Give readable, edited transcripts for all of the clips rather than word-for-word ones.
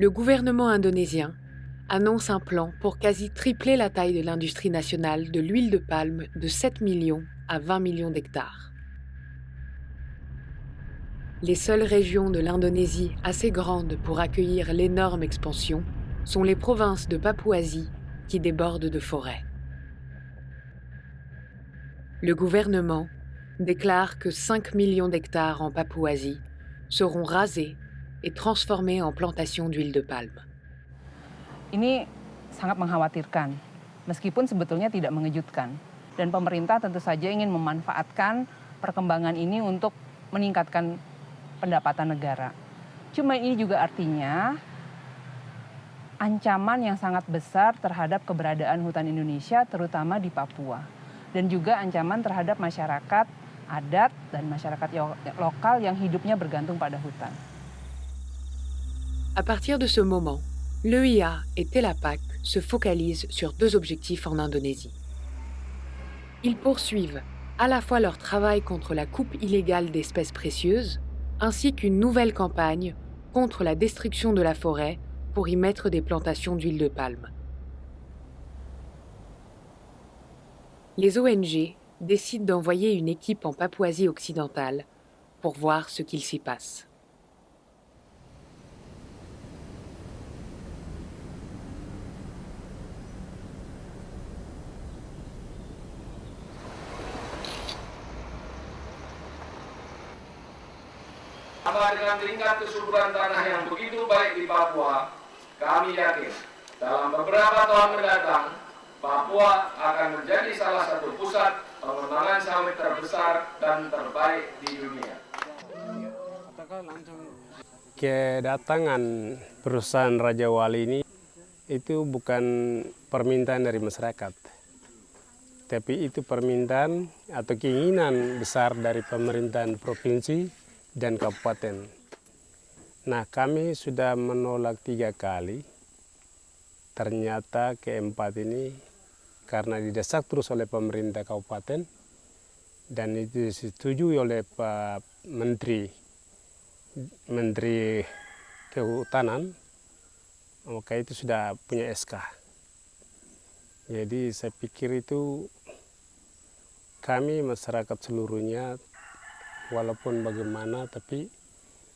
le gouvernement indonésien annonce un plan pour quasi tripler la taille de l'industrie nationale de l'huile de palme de 7 millions à 20 millions d'hectares. Les seules régions de l'Indonésie assez grandes pour accueillir l'énorme expansion sont les provinces de Papouasie qui débordent de forêts. Le gouvernement déclare que 5 millions d'hectares en Papouasie seront rasés et transformés en plantations d'huile de palme. Ini sangat mengkhawatirkan, meskipun sebetulnya tidak mengejutkan. Dan pemerintah tentu saja ingin memanfaatkan perkembangan ini untuk meningkatkan pendapatan negara. Cuma ini juga artinya ancaman yang sangat besar terhadap keberadaan hutan Indonesia, terutama di Papua. Dan juga ancaman terhadap masyarakat adat dan masyarakat lokal yang hidupnya bergantung pada hutan. À partir de ce moment, l'EIA et Telapak se focalisent sur deux objectifs en Indonésie. Ils poursuivent à la fois leur travail contre la coupe illégale d'espèces précieuses, ainsi qu'une nouvelle campagne contre la destruction de la forêt pour y mettre des plantations d'huile de palme. Les ONG décident d'envoyer une équipe en Papouasie occidentale pour voir ce qu'il s'y passe. Dengan tingkat kesuburan tanah yang begitu baik di Papua, kami yakin dalam beberapa tahun mendatang, Papua akan menjadi salah satu pusat pengembangan sawit terbesar dan terbaik di dunia. Kedatangan perusahaan Raja Wali ini itu bukan permintaan dari masyarakat, tapi itu permintaan atau keinginan besar dari pemerintahan provinsi dan kabupaten. Nah, kami sudah menolak 3 kali. Ternyata keempat ini karena didesak terus oleh pemerintah kabupaten dan itu disetujui oleh Pak Menteri Kehutanan, maka itu sudah punya SK. Jadi saya pikir itu kami masyarakat seluruhnya walaupun bagaimana, tapi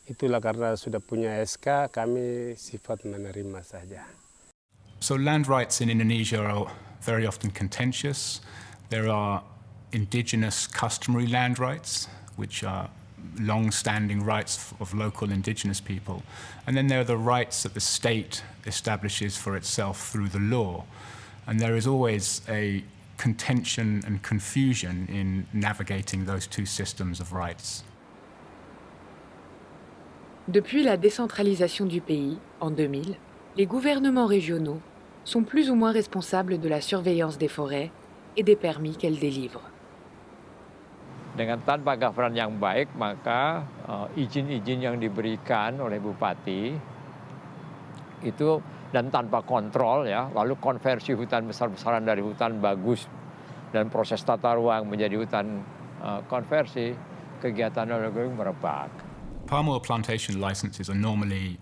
itulah karena sudah punya SK, kami sifat menerima saja. So land rights in Indonesia are very often contentious. There are indigenous customary land rights, which are long-standing rights of local indigenous people. And then there are the rights that the state establishes for itself through the law. And there is always a contention and confusion in navigating those two systems of rights. Depuis la décentralisation du pays, en 2000, les gouvernements régionaux sont plus ou moins responsables de la surveillance des forêts et des permis qu'elles délivrent. Dengan tanpa governance yang baik, maka izin-izin yang diberikan oleh bupati itu dan tanpa kontrol ya, lalu konversi hutan besar-besaran dari hutan bagus dan proses tata ruang menjadi hutan konversi, kegiatan merebak. Palm oil plantation licenses are normally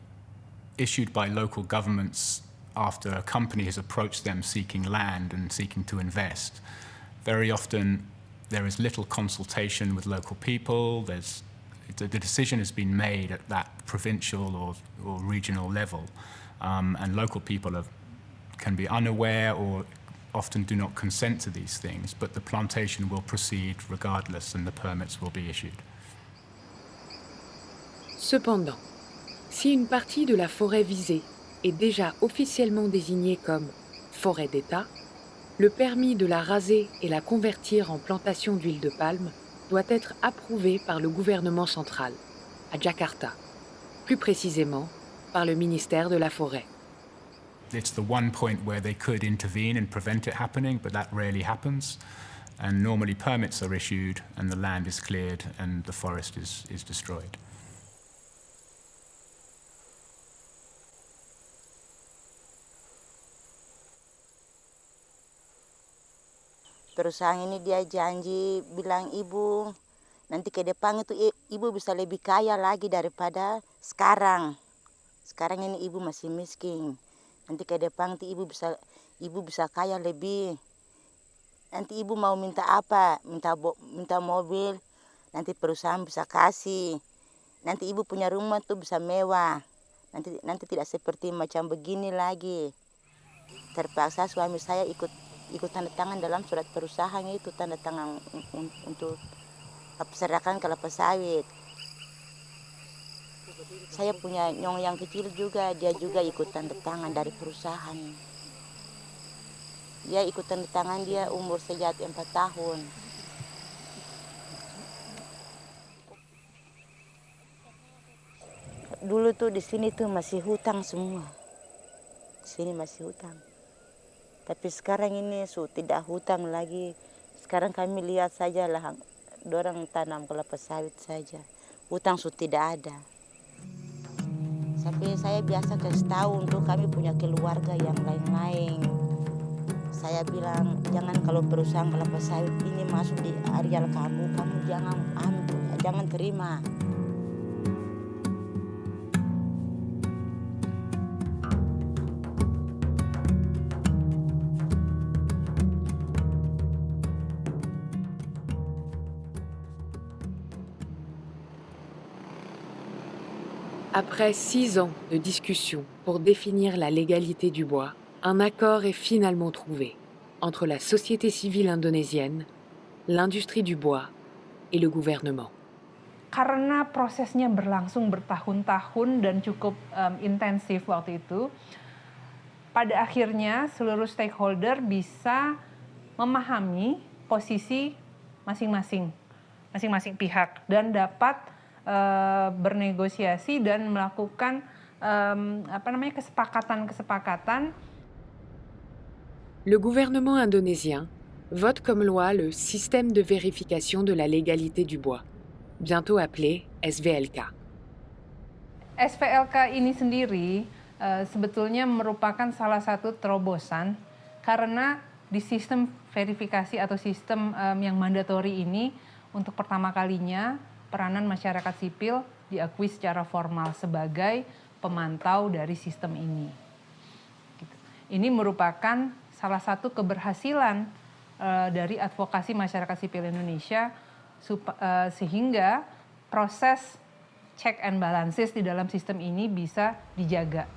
issued by local governments after a company has approached them seeking land and seeking to invest. Very often there is little consultation with local people. The decision has been made at that provincial or regional level. And local people can be unaware or often do not consent to these things, but the plantation will proceed regardless and the permits will be issued. Cependant, si une partie de la forêt visée est déjà officiellement désignée comme forêt d'État, le permis de la raser et la convertir en plantation d'huile de palme doit être approuvé par le gouvernement central, à Jakarta, plus précisément par le ministère de la Forêt. It's the one point where they could intervene and prevent it happening, but that rarely happens. And normally permits are issued and the land is cleared and the forest is destroyed. Perusahaan ini dia janji bilang ibu, nanti ke depan itu ibu bisa lebih kaya lagi daripada sekarang. Sekarang ini ibu masih miskin. Nanti ke depan nanti ibu bisa kaya lebih. Nanti ibu mau minta apa? Minta mobil. Nanti perusahaan bisa kasih. Nanti ibu punya rumah tuh bisa mewah. Nanti tidak seperti macam begini lagi. Terpaksa suami saya ikut tanda tangan dalam surat perusahaan itu, tanda tangan untuk serahkan kelapa sawit. Saya punya nyong yang kecil juga, dia juga ikut tanda tangan dari perusahaan. Dia ikut tanda tangan, dia umur sejak 4 tahun. Dulu tuh di sini tuh masih hutang semua. Di sini masih hutang. Tapi sekarang ini tidak hutang lagi. Sekarang kami lihat saja lah, dorang tanam kelapa sawit saja. Hutang tidak ada. Tapi saya biasa kasih tahu untuk kami punya keluarga yang lain-lain. Saya bilang, jangan kalau perusahaan kelapa sawit ini masuk di areal kamu jangan ambil, jangan terima. Après 6 ans de discussion pour définir la légalité du bois, un accord est finalement trouvé entre la société civile indonésienne, l'industrie du bois et le gouvernement. Karena prosesnya berlangsung bertahun-tahun dan cukup intensif waktu itu, pada akhirnya seluruh stakeholder bisa memahami posisi masing-masing pihak dan dapat bernegosiasi dan melakukan kesepakatan. Le gouvernement indonésien vote comme loi le système de vérification de la légalité du bois, bientôt appelé SVLK. SVLK ini sendiri sebetulnya merupakan salah satu terobosan karena di sistem verifikasi atau sistem yang mandatori ini untuk pertama kalinya peranan masyarakat sipil diakui secara formal sebagai pemantau dari sistem ini. Ini merupakan salah satu keberhasilan dari advokasi masyarakat sipil Indonesia sehingga proses check and balances di dalam sistem ini bisa dijaga.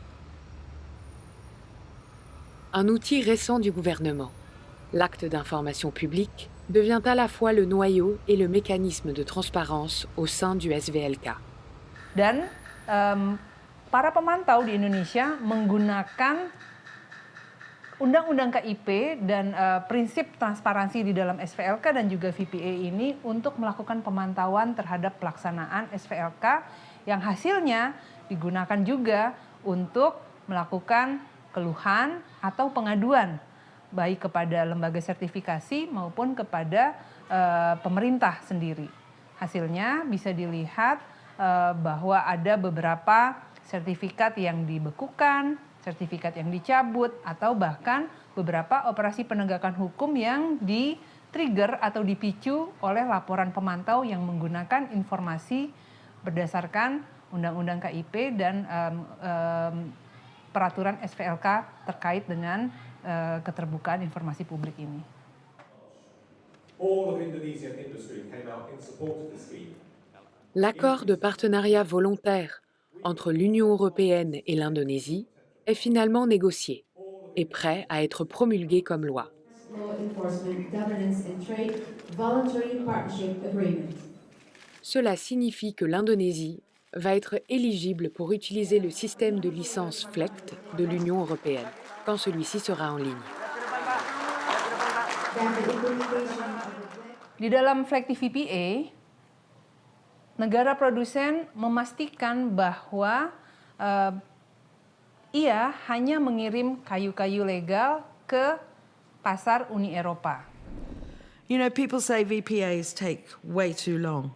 Un outil récent du gouvernement, l'acte d'information publique, devient à la fois le noyau et le mécanisme de transparence au sein du SVLK. Dan para pemantau di Indonesia menggunakan Undang-Undang KIP dan prinsip transparansi di dalam SVLK dan juga VPA ini untuk melakukan pemantauan terhadap pelaksanaan SVLK yang hasilnya digunakan juga untuk melakukan keluhan atau pengaduan baik kepada lembaga sertifikasi maupun kepada pemerintah sendiri. Hasilnya bisa dilihat bahwa ada beberapa sertifikat yang dibekukan, sertifikat yang dicabut, atau bahkan beberapa operasi penegakan hukum yang di-trigger atau dipicu oleh laporan pemantau yang menggunakan informasi berdasarkan Undang-Undang KIP dan peraturan SVLK terkait dengan keterbukaan informasi publik ini. L'accord de partenariat volontaire entre l'Union européenne et l'Indonésie est finalement négocié et prêt à être promulgué comme loi. Cela signifie que l'Indonésie va être éligible pour utiliser le système de licence FLEGT de l'Union européenne quand celui-ci sera en ligne. Di dalam FLEGT VPA, negara produsen memastikan bahwa ia hanya mengirim kayu-kayu legal ke pasar Uni Eropa. You know, people say VPAs take way too long.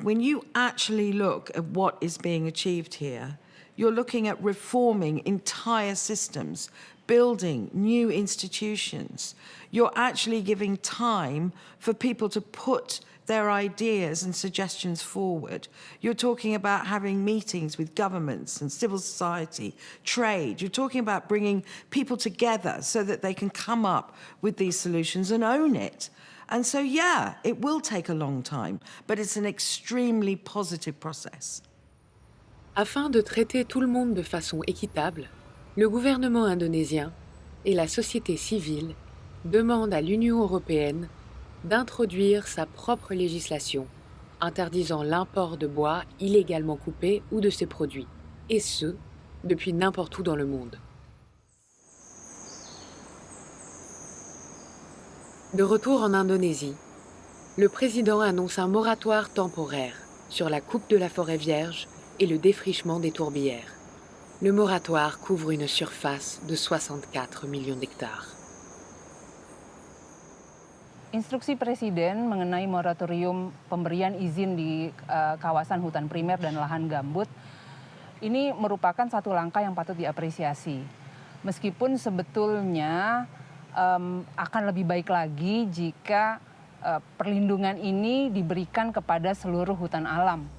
When you actually look at what is being achieved here, you're looking at reforming entire systems, building new institutions. You're actually giving time for people to put their ideas and suggestions forward. You're talking about having meetings with governments and civil society, trade. You're talking about bringing people together so that they can come up with these solutions and own it. And so, yeah, it will take a long time, but it's an extremely positive process. Afin de traiter tout le monde de façon équitable, le gouvernement indonésien et la société civile demandent à l'Union européenne d'introduire sa propre législation interdisant l'import de bois illégalement coupé ou de ses produits, et ce, depuis n'importe où dans le monde. De retour en Indonésie, le président annonce un moratoire temporaire sur la coupe de la forêt vierge et le défrichement des tourbières. Le moratoire couvre une surface de 64 millions d'hectares. Instruksi Presiden mengenai moratorium pemberian izin di kawasan hutan primer dan lahan gambut ini merupakan satu langkah yang patut diapresiasi. Meskipun sebetulnya akan lebih baik lagi jika perlindungan ini diberikan kepada seluruh hutan alam.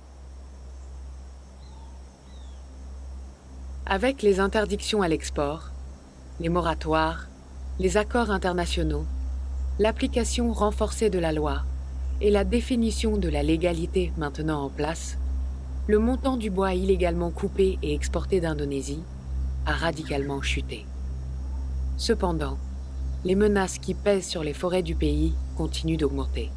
Avec les interdictions à l'export, les moratoires, les accords internationaux, l'application renforcée de la loi et la définition de la légalité maintenant en place, le montant du bois illégalement coupé et exporté d'Indonésie a radicalement chuté. Cependant, les menaces qui pèsent sur les forêts du pays continuent d'augmenter.